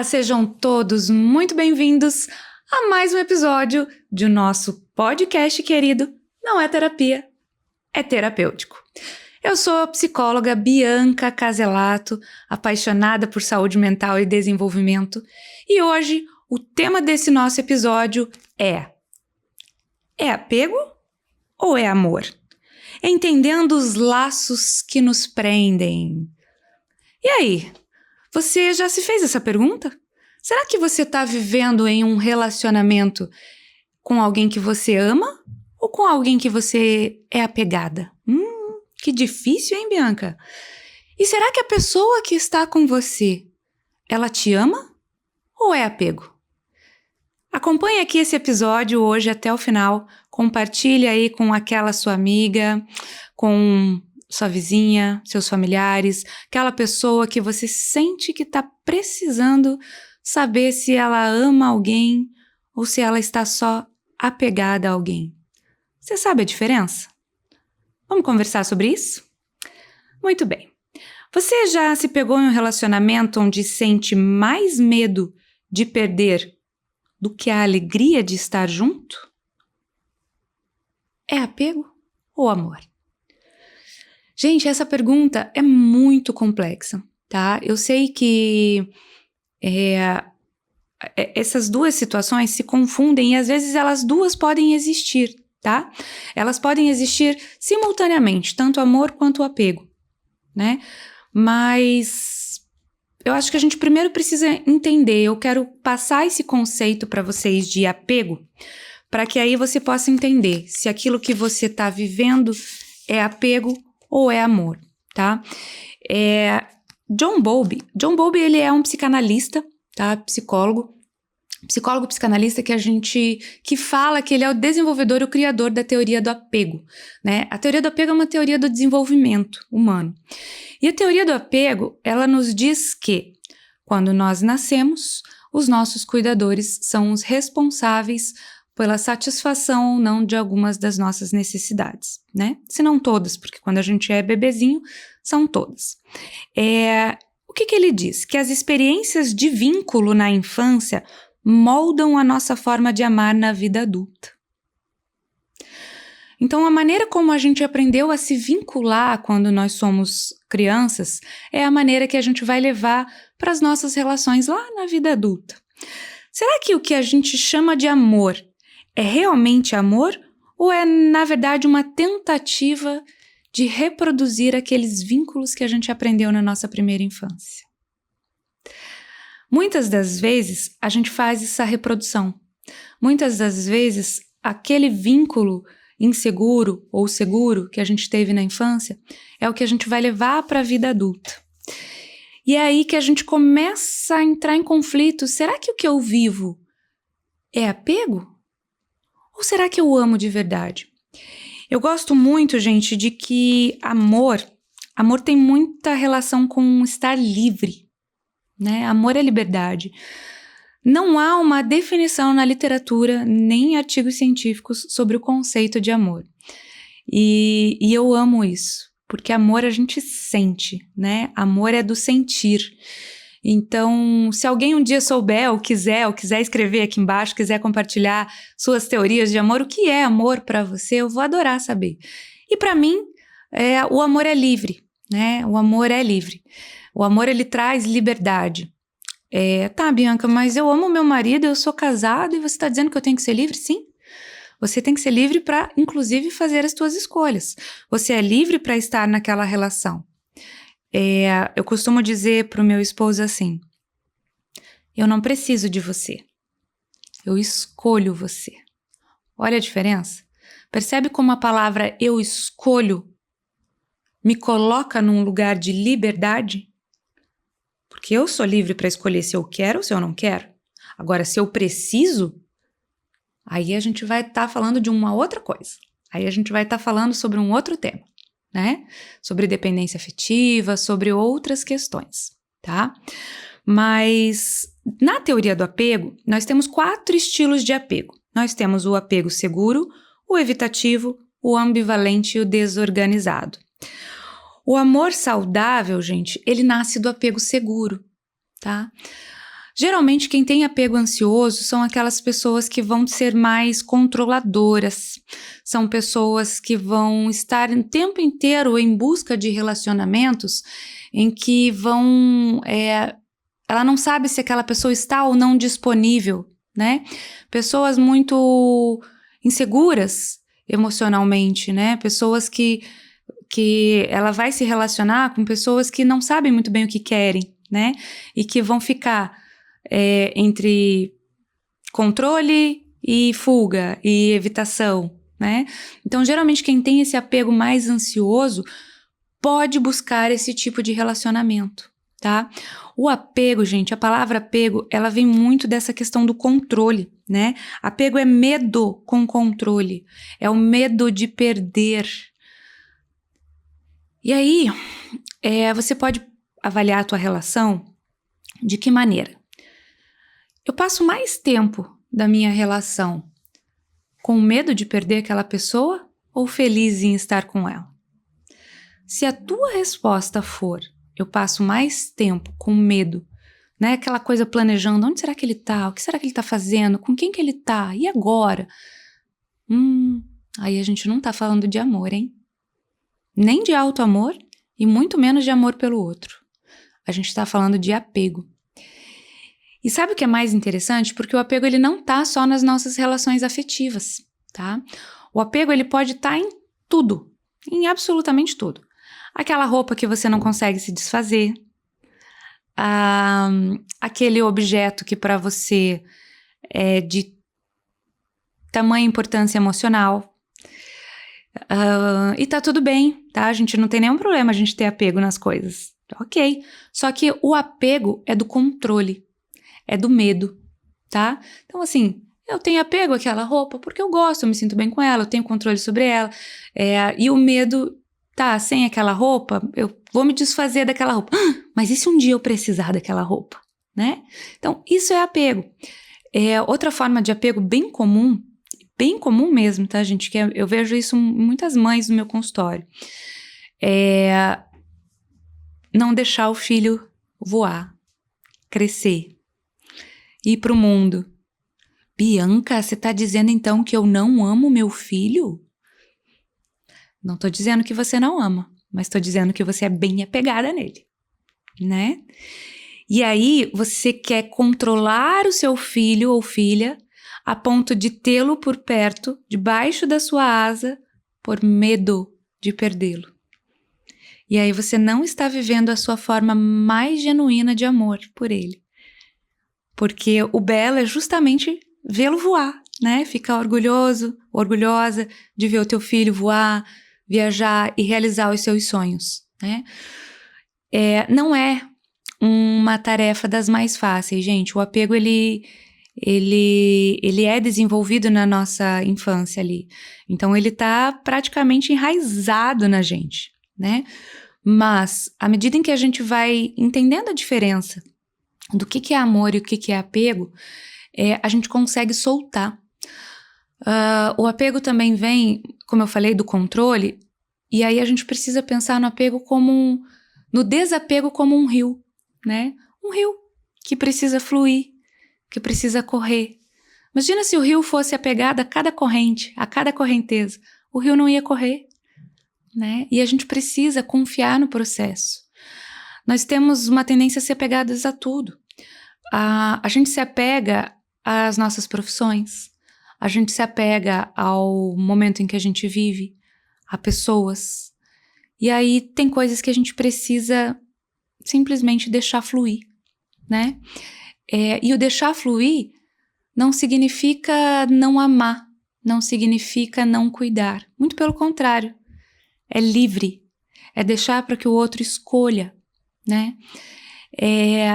Sejam todos muito bem-vindos a mais um episódio de nosso podcast querido Não é Terapia, é Terapêutico. Eu sou a psicóloga Bianca Caselato, apaixonada por saúde mental e desenvolvimento, e hoje o tema desse nosso episódio é apego ou é amor? Entendendo os laços que nos prendem. E aí, você já se fez essa pergunta? Será que você está vivendo em um relacionamento com alguém que você ama ou com alguém que você é apegada? Que difícil, hein, Bianca? E será que a pessoa que está com você, ela te ama ou é apego? Acompanhe aqui esse episódio hoje até o final. Compartilhe aí com aquela sua amiga, com sua vizinha, seus familiares, aquela pessoa que você sente que está precisando saber se ela ama alguém ou se ela está só apegada a alguém. Você sabe a diferença? Vamos conversar sobre isso? Muito bem. Você já se pegou em um relacionamento onde sente mais medo de perder do que a alegria de estar junto? É apego ou amor? Gente, essa pergunta é muito complexa, tá? Eu sei que essas duas situações se confundem e às vezes elas duas podem existir, tá? Elas podem existir simultaneamente, tanto amor quanto apego, né? Mas eu acho que a gente primeiro precisa entender, eu quero passar esse conceito para vocês de apego, para que aí você possa entender se aquilo que você está vivendo é apego ou é amor, tá? John Bowlby, ele é um psicanalista, tá? Psicólogo psicanalista que fala que ele é o desenvolvedor e o criador da teoria do apego, né? A teoria do apego é uma teoria do desenvolvimento humano. E a teoria do apego, ela nos diz que quando nós nascemos, os nossos cuidadores são os responsáveis pela satisfação ou não de algumas das nossas necessidades, né? Se não todas, porque quando a gente é bebezinho, são todas. O que ele diz? Que as experiências de vínculo na infância moldam a nossa forma de amar na vida adulta. Então, a maneira como a gente aprendeu a se vincular quando nós somos crianças é a maneira que a gente vai levar para as nossas relações lá na vida adulta. Será que o que a gente chama de amor é realmente amor ou é, na verdade, uma tentativa de reproduzir aqueles vínculos que a gente aprendeu na nossa primeira infância? Muitas das vezes, a gente faz essa reprodução. Muitas das vezes, aquele vínculo inseguro ou seguro que a gente teve na infância é o que a gente vai levar para a vida adulta. E é aí que a gente começa a entrar em conflito. Será que o que eu vivo é apego? Ou será que eu amo de verdade? Eu gosto muito, gente, de que amor tem muita relação com estar livre, né? Amor é liberdade. Não há uma definição na literatura, nem em artigos científicos sobre o conceito de amor. E eu amo isso, porque amor a gente sente, né? Amor é do sentir. Então, se alguém um dia souber ou quiser escrever aqui embaixo, quiser compartilhar suas teorias de amor, o que é amor para você, eu vou adorar saber. E para mim, o amor é livre, né? O amor é livre. O amor, ele traz liberdade. Tá, Bianca, mas eu amo meu marido, eu sou casada e você está dizendo que eu tenho que ser livre? Sim. Você tem que ser livre para, inclusive, fazer as suas escolhas. Você é livre para estar naquela relação. Eu costumo dizer pro meu esposo assim: eu não preciso de você, eu escolho você. Olha a diferença? Percebe como a palavra eu escolho me coloca num lugar de liberdade? Porque eu sou livre para escolher se eu quero ou se eu não quero. Agora, se eu preciso, aí a gente vai estar falando de uma outra coisa. Aí a gente vai estar falando sobre um outro tema, né? Sobre dependência afetiva, sobre outras questões, tá? Mas na teoria do apego, nós temos 4 estilos de apego. Nós temos o apego seguro, o evitativo, o ambivalente e o desorganizado. O amor saudável, gente, ele nasce do apego seguro, tá? Geralmente, quem tem apego ansioso são aquelas pessoas que vão ser mais controladoras. São pessoas que vão estar o tempo inteiro em busca de relacionamentos em que ela não sabe se aquela pessoa está ou não disponível, né? Pessoas muito inseguras emocionalmente, né? Pessoas que ela vai se relacionar com pessoas que não sabem muito bem o que querem, né? E que vão ficar entre controle e fuga e evitação, né? Então, geralmente, quem tem esse apego mais ansioso pode buscar esse tipo de relacionamento, tá? O apego, gente, a palavra apego, ela vem muito dessa questão do controle, né? Apego é medo com controle, é o medo de perder. E aí, você pode avaliar a tua relação de que maneira? Eu passo mais tempo da minha relação com medo de perder aquela pessoa ou feliz em estar com ela? Se a tua resposta for, eu passo mais tempo com medo, né? Aquela coisa planejando, onde será que ele tá? O que será que ele tá fazendo? Com quem que ele tá? E agora? Aí a gente não tá falando de amor, hein? Nem de auto-amor e muito menos de amor pelo outro. A gente tá falando de apego. E sabe o que é mais interessante? Porque o apego ele não tá só nas nossas relações afetivas, tá? O apego ele pode estar em tudo, em absolutamente tudo. Aquela roupa que você não consegue se desfazer, aquele objeto que para você é de tamanha importância emocional. E tá tudo bem, tá? A gente não tem nenhum problema a gente ter apego nas coisas, ok. Só que o apego é do controle. É do medo, tá? Então, assim, eu tenho apego àquela roupa porque eu gosto, eu me sinto bem com ela, eu tenho controle sobre ela. E o medo, tá, sem aquela roupa, eu vou me desfazer daquela roupa. Mas e se um dia eu precisar daquela roupa, né? Então, isso é apego. Outra forma de apego bem comum mesmo, tá, gente? Que eu vejo isso em muitas mães no meu consultório. Não deixar o filho voar, crescer. Ir pro mundo. Bianca, você tá dizendo então que eu não amo meu filho? Não tô dizendo que você não ama, mas tô dizendo que você é bem apegada nele, né? E aí você quer controlar o seu filho ou filha a ponto de tê-lo por perto, debaixo da sua asa, por medo de perdê-lo. E aí você não está vivendo a sua forma mais genuína de amor por ele. Porque o belo é justamente vê-lo voar, né? Ficar orgulhoso, orgulhosa de ver o teu filho voar, viajar e realizar os seus sonhos, né? Não é uma tarefa das mais fáceis, gente. O apego, ele é desenvolvido na nossa infância ali. Então, ele tá praticamente enraizado na gente, né? Mas, à medida em que a gente vai entendendo a diferença do que é amor e o que é apego, a gente consegue soltar. O apego também vem, como eu falei, do controle, e aí a gente precisa pensar no apego no desapego como um rio, né? Um rio que precisa fluir, que precisa correr. Imagina se o rio fosse apegado a cada corrente, a cada correnteza. O rio não ia correr, né? E a gente precisa confiar no processo. Nós temos uma tendência a ser apegadas a tudo. A gente se apega às nossas profissões, a gente se apega ao momento em que a gente vive, a pessoas. E aí tem coisas que a gente precisa simplesmente deixar fluir, né? E o deixar fluir não significa não amar, não significa não cuidar. Muito pelo contrário, é livre, é deixar para que o outro escolha, né?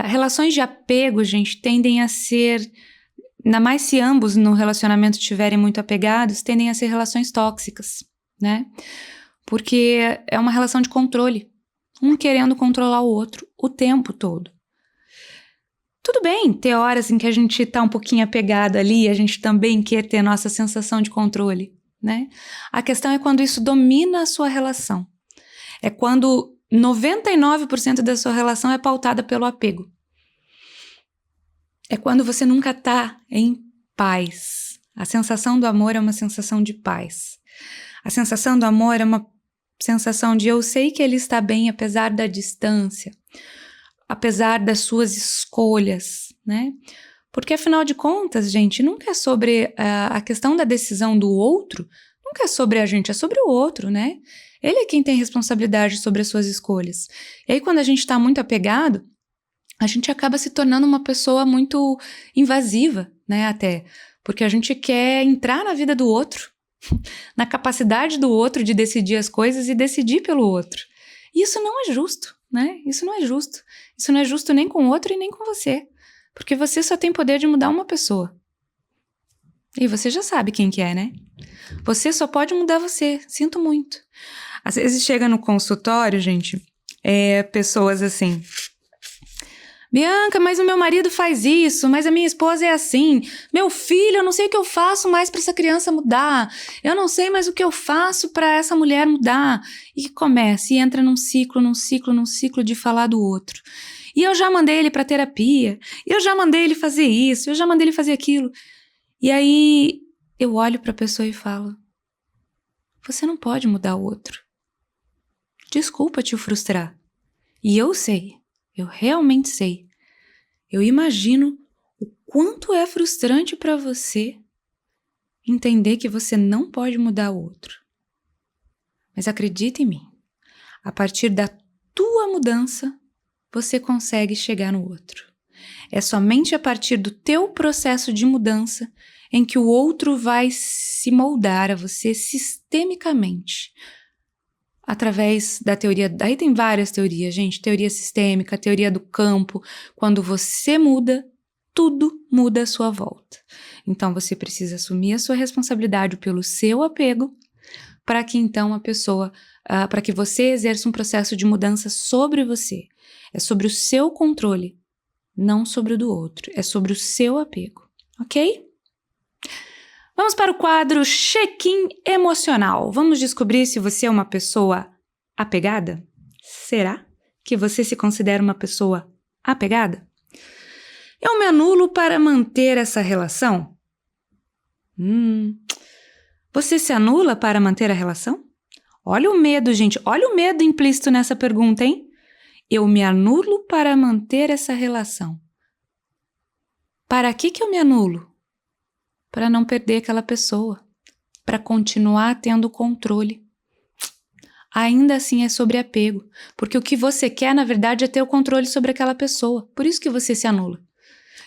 Relações de apego, gente, tendem a ser, ainda mais se ambos no relacionamento estiverem muito apegados, tendem a ser relações tóxicas, né? Porque é uma relação de controle, um querendo controlar o outro o tempo todo. Tudo bem ter horas em que a gente tá um pouquinho apegado ali, a gente também quer ter nossa sensação de controle, né? A questão é quando isso domina a sua relação. É quando 99% da sua relação é pautada pelo apego. é quando você nunca tá em paz. A sensação do amor é uma sensação de paz. A sensação do amor é uma sensação de eu sei que ele está bem apesar da distância, apesar das suas escolhas, né? Porque afinal de contas, gente, nunca é sobre a questão da decisão do outro, nunca é sobre a gente, é sobre o outro, né? Ele é quem tem responsabilidade sobre as suas escolhas. E aí quando a gente está muito apegado, a gente acaba se tornando uma pessoa muito invasiva, né, até. Porque a gente quer entrar na vida do outro, na capacidade do outro de decidir as coisas e decidir pelo outro. E isso não é justo, né? Isso não é justo. Isso não é justo nem com o outro e nem com você. Porque você só tem poder de mudar uma pessoa. E você já sabe quem que é, né? Você só pode mudar você. Sinto muito. Às vezes chega no consultório, gente, pessoas assim... Bianca, mas o meu marido faz isso, mas a minha esposa é assim. Meu filho, eu não sei o que eu faço mais para essa criança mudar. Eu não sei mais o que eu faço para essa mulher mudar. E começa, e entra num ciclo de falar do outro. E eu já mandei ele para terapia, eu já mandei ele fazer isso, eu já mandei ele fazer aquilo. E aí eu olho para a pessoa e falo, você não pode mudar o outro. Desculpa te frustrar. E eu sei. Eu realmente sei. Eu imagino o quanto é frustrante para você entender que você não pode mudar o outro. Mas acredita em mim. A partir da tua mudança, você consegue chegar no outro. É somente a partir do teu processo de mudança em que o outro vai se moldar a você sistemicamente. Através da teoria, daí tem várias teorias, gente, teoria sistêmica, teoria do campo. Quando você muda, tudo muda à sua volta. Então você precisa assumir a sua responsabilidade pelo seu apego, para que então a pessoa, para que você exerça um processo de mudança sobre você. É sobre o seu controle, não sobre o do outro, é sobre o seu apego, ok? Vamos para o quadro check-in emocional. Vamos descobrir se você é uma pessoa apegada? Será que você se considera uma pessoa apegada? Eu me anulo para manter essa relação? Você se anula para manter a relação? Olha o medo, gente. Olha o medo implícito nessa pergunta, hein? Eu me anulo para manter essa relação. Para que eu me anulo? Para não perder aquela pessoa, para continuar tendo controle. Ainda assim é sobre apego, porque o que você quer, na verdade, é ter o controle sobre aquela pessoa, por isso que você se anula.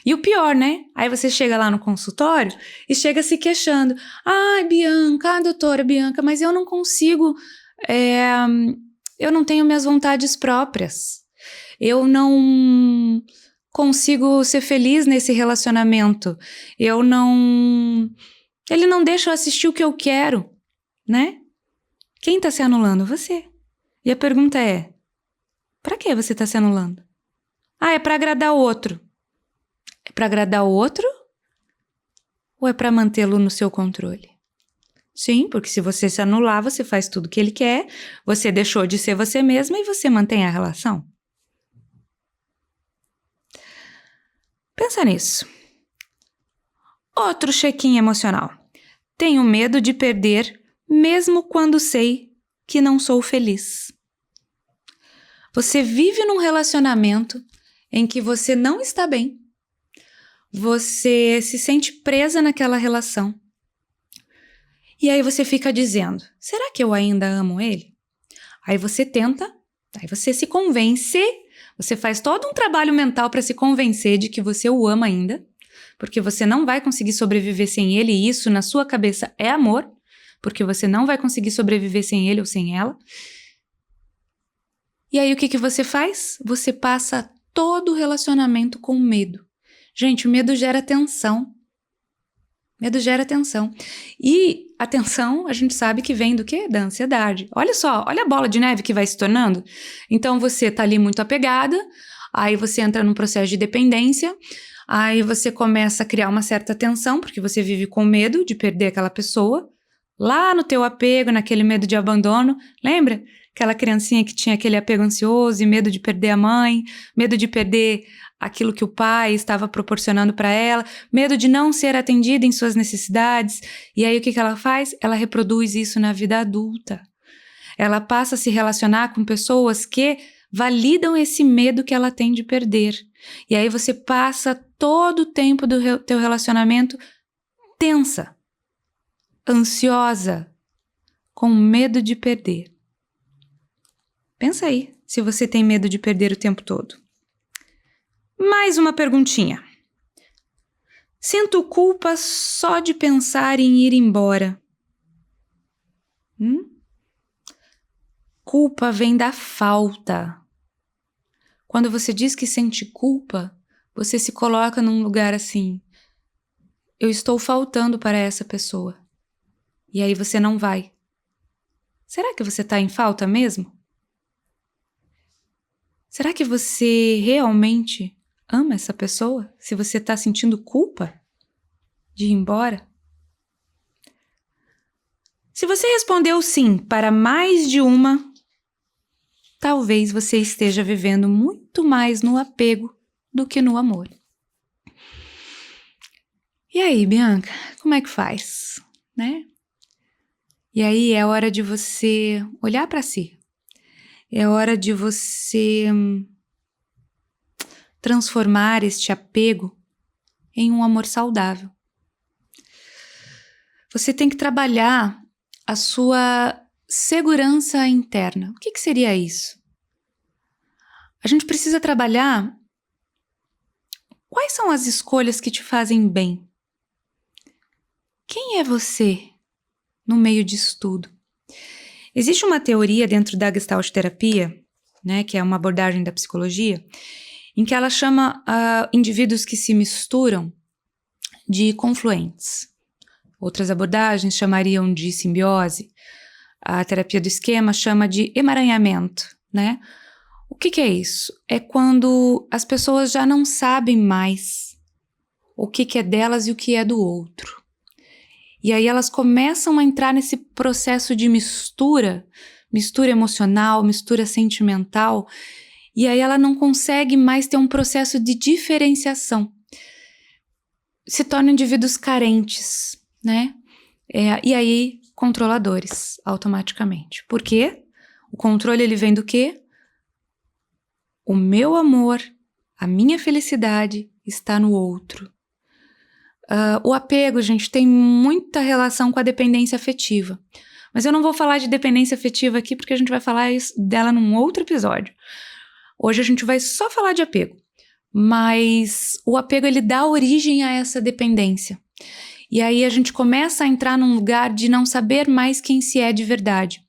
E o pior, né? Aí você chega lá no consultório e chega se queixando. Ai, Bianca, doutora Bianca, mas eu não consigo, eu não tenho minhas vontades próprias. Eu não consigo ser feliz nesse relacionamento. Ele não deixa eu assistir o que eu quero, né? Quem tá se anulando? Você. E a pergunta é, pra que você tá se anulando? Ah, é pra agradar o outro. É pra agradar o outro? Ou é pra mantê-lo no seu controle? Sim, porque se você se anular, você faz tudo o que ele quer, você deixou de ser você mesma e você mantém a relação. Pensa nisso. Outro check-in emocional. Tenho medo de perder, mesmo quando sei que não sou feliz. Você vive num relacionamento em que você não está bem. Você se sente presa naquela relação. E aí você fica dizendo, será que eu ainda amo ele? Aí você tenta, aí você se convence. Você faz todo um trabalho mental para se convencer de que você o ama ainda, porque você não vai conseguir sobreviver sem ele, e isso na sua cabeça é amor, porque você não vai conseguir sobreviver sem ele ou sem ela. E aí o que você faz? Você passa todo o relacionamento com medo. Gente, o medo gera tensão. Medo gera tensão. E a tensão, a gente sabe que vem do quê? Da ansiedade. Olha só, olha a bola de neve que vai se tornando. Então você tá ali muito apegada, aí você entra num processo de dependência, aí você começa a criar uma certa tensão, porque você vive com medo de perder aquela pessoa. Lá no teu apego, naquele medo de abandono, lembra Aquela criancinha que tinha aquele apego ansioso e medo de perder a mãe, medo de perder aquilo que o pai estava proporcionando para ela, medo de não ser atendida em suas necessidades. E aí o que ela faz? Ela reproduz isso na vida adulta. Ela passa a se relacionar com pessoas que validam esse medo que ela tem de perder. E aí você passa todo o tempo do teu relacionamento tensa, ansiosa, com medo de perder. Pensa aí, se você tem medo de perder o tempo todo. Mais uma perguntinha. Sinto culpa só de pensar em ir embora. Culpa vem da falta. Quando você diz que sente culpa, você se coloca num lugar assim: eu estou faltando para essa pessoa. E aí você não vai. Será que você está em falta mesmo? Será que você realmente ama essa pessoa? Se você está sentindo culpa de ir embora? Se você respondeu sim para mais de uma, talvez você esteja vivendo muito mais no apego do que no amor. E aí, Bianca, como é que faz, né? E aí é hora de você olhar para si. É hora de você transformar este apego em um amor saudável. Você tem que trabalhar a sua segurança interna. O que seria isso? A gente precisa trabalhar quais são as escolhas que te fazem bem. Quem é você no meio disso tudo? Existe uma teoria dentro da Gestalt terapia, né, que é uma abordagem da psicologia, em que ela chama indivíduos que se misturam de confluentes. Outras abordagens chamariam de simbiose. A terapia do esquema chama de emaranhamento, né? O que é isso? É quando as pessoas já não sabem mais o que é delas e o que é do outro. E aí elas começam a entrar nesse processo de mistura emocional, mistura sentimental, e aí ela não consegue mais ter um processo de diferenciação. Se tornam indivíduos carentes, né? E aí, controladores, automaticamente. Por quê? O controle, ele vem do quê? O meu amor, a minha felicidade está no outro. O apego, gente, tem muita relação com a dependência afetiva. Mas eu não vou falar de dependência afetiva aqui, porque a gente vai falar dela num outro episódio. Hoje a gente vai só falar de apego. Mas o apego, ele dá origem a essa dependência. E aí a gente começa a entrar num lugar de não saber mais quem se é de verdade.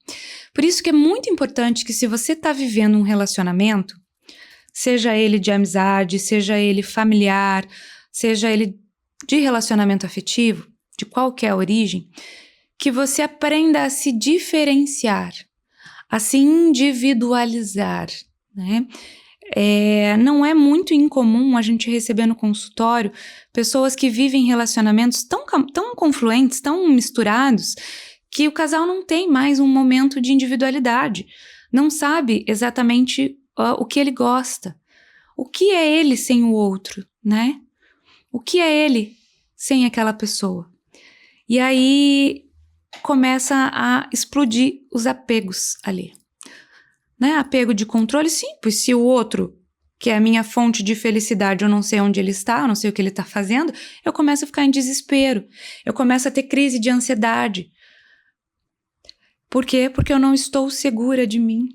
Por isso que é muito importante que, se você está vivendo um relacionamento, seja ele de amizade, seja ele familiar, seja ele de relacionamento afetivo, de qualquer origem, que você aprenda a se diferenciar, a se individualizar, né? Não é muito incomum a gente receber no consultório pessoas que vivem relacionamentos tão confluentes, tão misturados, que o casal não tem mais um momento de individualidade, não sabe exatamente o que ele gosta, o que é ele sem o outro, né? O que é ele sem aquela pessoa? E aí começa a explodir os apegos ali. Né? Apego de controle, sim, pois se o outro, que é a minha fonte de felicidade, eu não sei onde ele está, eu não sei o que ele está fazendo, eu começo a ficar em desespero, eu começo a ter crise de ansiedade. Por quê? Porque eu não estou segura de mim.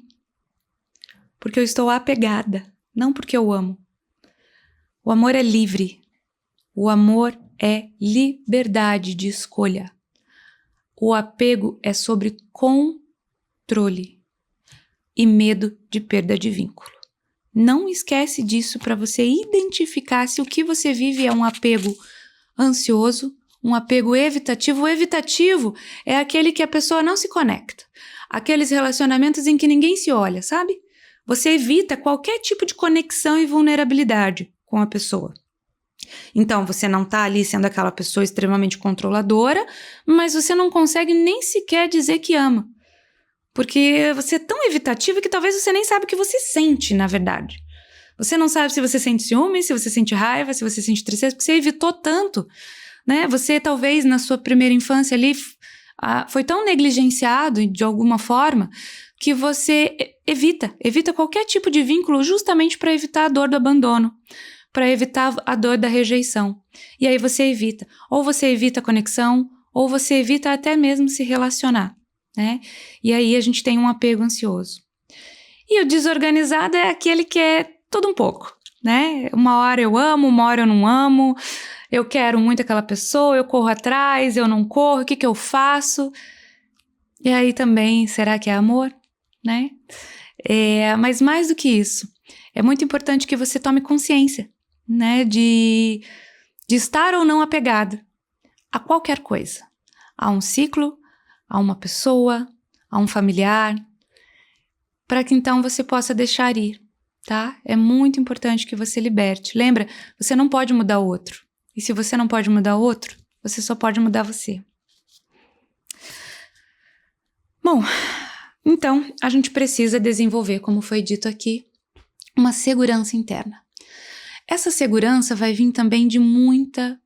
Porque eu estou apegada, não porque eu amo. O amor é livre. O amor é liberdade de escolha. O apego é sobre controle e medo de perda de vínculo. Não esquece disso para você identificar se o que você vive é um apego ansioso, um apego evitativo. O evitativo é aquele que a pessoa não se conecta. Aqueles relacionamentos em que ninguém se olha, sabe? Você evita qualquer tipo de conexão e vulnerabilidade com a pessoa. Então, você não está ali sendo aquela pessoa extremamente controladora, mas você não consegue nem sequer dizer que ama. Porque você é tão evitativo que talvez você nem sabe o que você sente, na verdade. Você não sabe se você sente ciúme, se você sente raiva, se você sente tristeza, porque você evitou tanto, né? Você talvez na sua primeira infância ali foi tão negligenciado de alguma forma que você evita qualquer tipo de vínculo justamente para evitar a dor do abandono, para evitar a dor da rejeição. E aí você evita. Ou você evita a conexão, ou você evita até mesmo se relacionar, né? E aí a gente tem um apego ansioso. E o desorganizado é aquele que é tudo um pouco, né? Uma hora eu amo, uma hora eu não amo, eu quero muito aquela pessoa, eu corro atrás, eu não corro, o que eu faço? E aí também, será que é amor, né? Mas mais do que isso, é muito importante que você tome consciência, né? De estar ou não apegado a qualquer coisa. A um ciclo, a uma pessoa, a um familiar, para que então você possa deixar ir, tá? É muito importante que você liberte. Lembra, você não pode mudar o outro. E se você não pode mudar o outro, você só pode mudar você. Bom, então a gente precisa desenvolver, como foi dito aqui, uma segurança interna. Essa segurança vai vir também de muita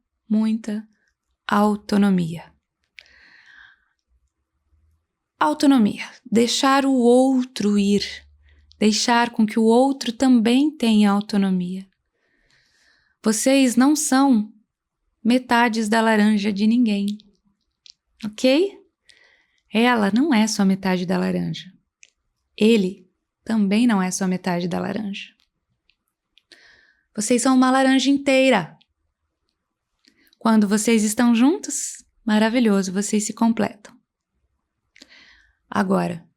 autonomia. Autonomia, deixar o outro ir, deixar com que o outro também tenha autonomia. Vocês não são metades da laranja de ninguém, ok? Ela não é só metade da laranja. Ele também não é só metade da laranja. Vocês são uma laranja inteira. Quando vocês estão juntos, maravilhoso, vocês se completam. Agora,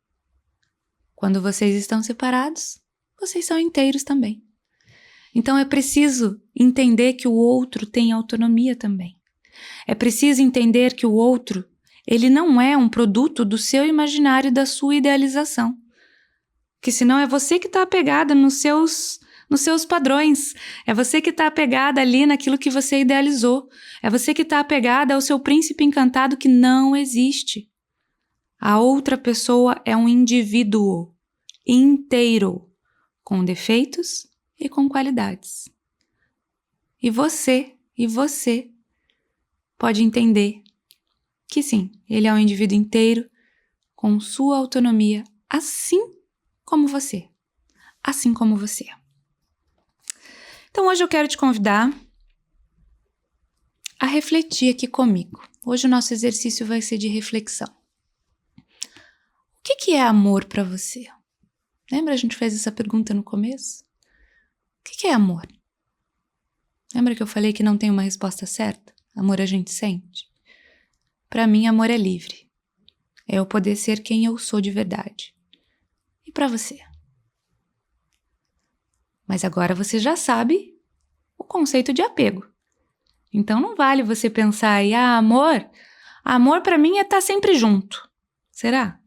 quando vocês estão separados, vocês são inteiros também. Então é preciso entender que o outro tem autonomia também. É preciso entender que o outro, ele não é um produto do seu imaginário e da sua idealização. Que senão é você que está apegada nos seus padrões. É você que está apegada ali naquilo que você idealizou. É você que está apegada ao seu príncipe encantado que não existe. A outra pessoa é um indivíduo inteiro, com defeitos e com qualidades. E você pode entender que sim, ele é um indivíduo inteiro, com sua autonomia, assim como você. Assim como você. Então hoje eu quero te convidar a refletir aqui comigo. Hoje o nosso exercício vai ser de reflexão. O que é amor para você? Lembra a gente fez essa pergunta no começo? O que é amor? Lembra que eu falei que não tem uma resposta certa? Amor a gente sente. Para mim, amor é livre. É eu poder ser quem eu sou de verdade. E para você? Mas agora você já sabe o conceito de apego. Então não vale você pensar aí, amor para mim é estar sempre junto. Será?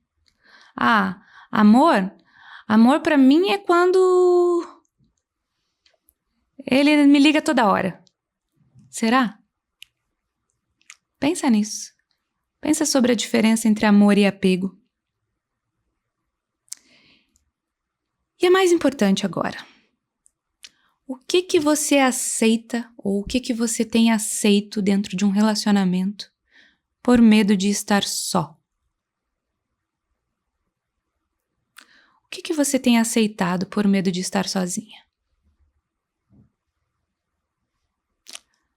Amor para mim é quando ele me liga toda hora. Será? Pensa nisso. Pensa sobre a diferença entre amor e apego. E é mais importante agora. O que você aceita ou o que você tem aceito dentro de um relacionamento por medo de estar só? O que você tem aceitado por medo de estar sozinha?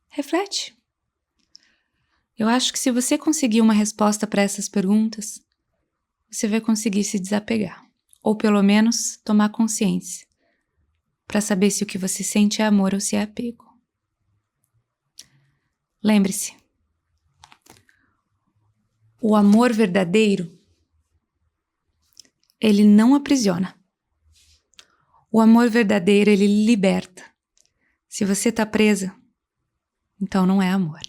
Reflete. Eu acho que se você conseguir uma resposta para essas perguntas, você vai conseguir se desapegar. Ou pelo menos tomar consciência, para saber se o que você sente é amor ou se é apego. Lembre-se, o amor verdadeiro, ele não aprisiona. O amor verdadeiro, ele liberta. Se você está presa, então não é amor.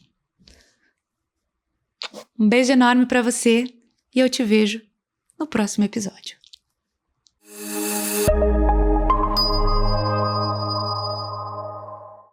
Um beijo enorme para você e eu te vejo no próximo episódio.